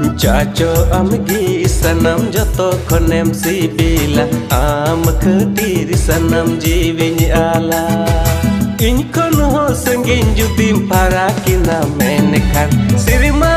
Chacho amgi sanam joto konem sibila am khatiri sanam jiwini ala in kon ho sangin judim parakina menekhan sirima